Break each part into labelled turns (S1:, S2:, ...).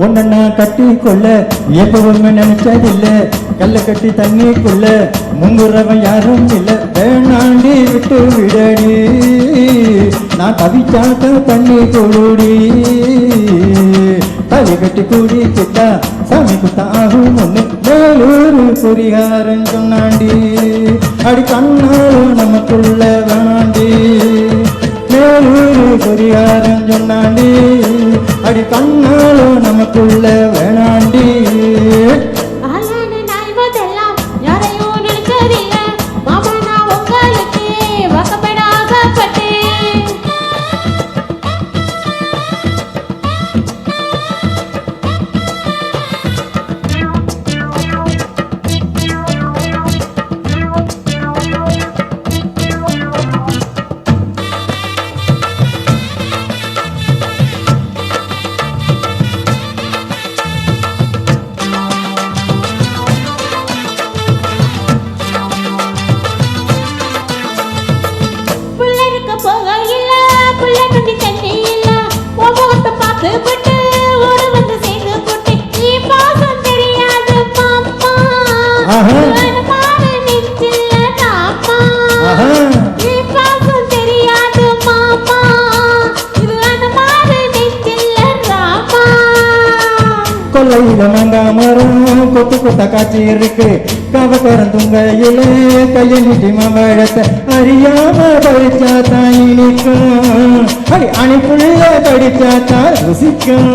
S1: உன்னை நான் கட்டி கொள்ள எப்பவுமே நினைச்சதில்ல கல்ல கட்டி தண்ணிக்குள்ள முங்குறவன் யாரும் இல்லை வேணாண்டி விட்டு விடடி நான் தவிச்சாக்க தண்ணி கொடுடி தலை கட்டி கூடி கிட்டா சாமி குத்தா ஆகும் ஒண்ணு வேலூரு குறிகாரன் சொன்னாண்டி அடி கண்ணாலும் நமக்குள்ள வேணாண்டி வேலூரு குறிகாரன் சொன்னாண்டி அடி கண்ணாலும் நமக்குள்ள வேணாண்டி கொல்லையில மங்காமரம் கொத்து கொத்த காட்சி இருக்கு கவக்கரம் துங்கையில கையை நீட்டி மாம்பழத்தை அறியாம படிச்சா தான் இனிக்கும் அணிப்புள்ள படிச்சா தான் ருசிக்கும்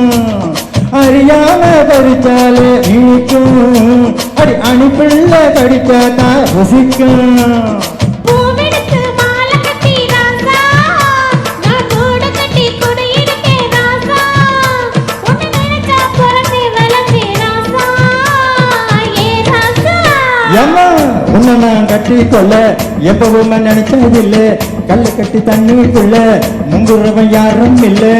S1: அறியாம படிச்சாலே இனிக்கும் அணிப்புள்ள படிச்சா தான் ருசிக்கும் உன்னை நான் கட்டி கொள்ள எப்பவுமே நினைச்சதில்லை கல்ல கட்டி தண்ணிக்குள்ள முங்குறவன் யாரும் இல்லை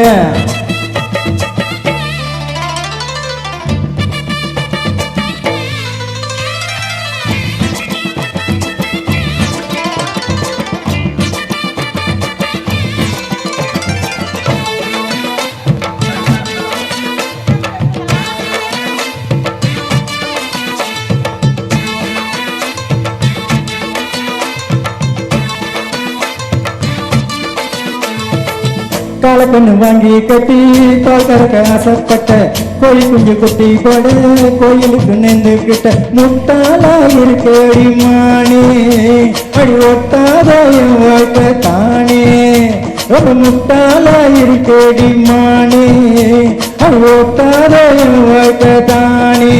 S1: காலக்கண்ணு வாங்கி கட்டி பால் கறக்க ஆசைப்பட்ட கோழி குஞ்சு குட்டி போட கோயிலுக்கு நெந்து கிட்ட முட்டாளா இருக்கடி மானே அடி ஒட்டாத என் வாழ்க்கை தானே ரொம்ப முட்டாளா இருக்கடி மானே அடி ஒட்டாத என் வாழ்க்கை தானே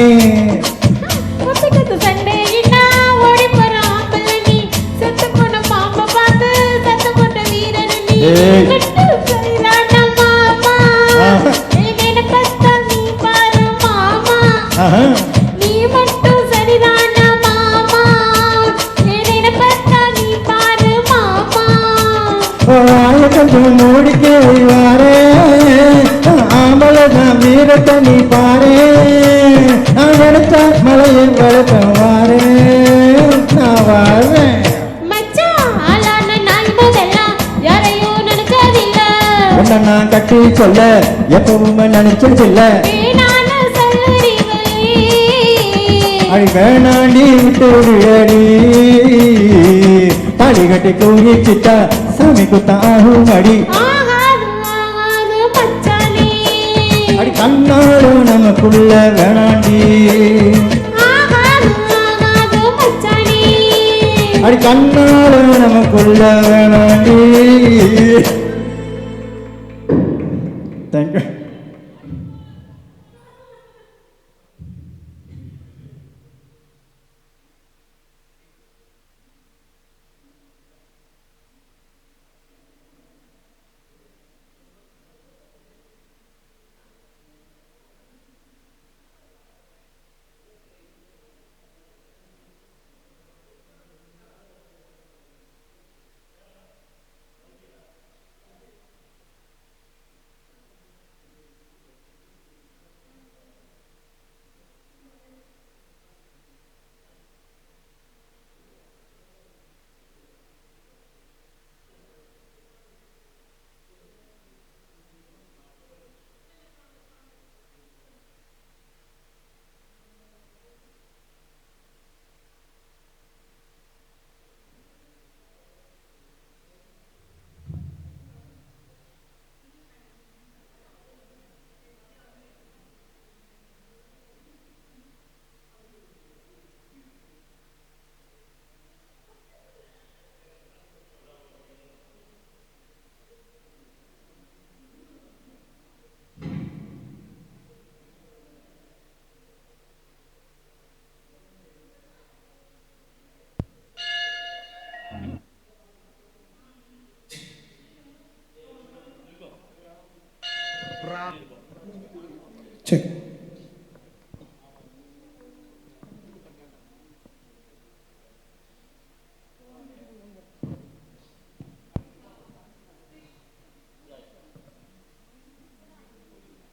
S2: நீ மட்டும் சரிதானா மாமா நீ பாரு மாமா
S1: கொஞ்சம் மூடிக்கே வாரே ஆம்பளை வீரத்தை நீ பாரு நான் எடுத்த மலையை வளர்த்த வாரே நான் வாழ்வேன் உன்னை நான் கட்டி சொல்ல எப்பவுமே நினைச்சதில்ல அடி வேணாண்டி விட்டு விடடி தாலி கட்டி கூறி சிட்டா சாமி குத்தா ஆகும் அடி அடி கண்ணாலும் நமக்குள்ள வேணாண்டி அடி கண்ணாலும் நமக்குள்ள வேணாண்டி தேங்க்யூ
S3: ஆ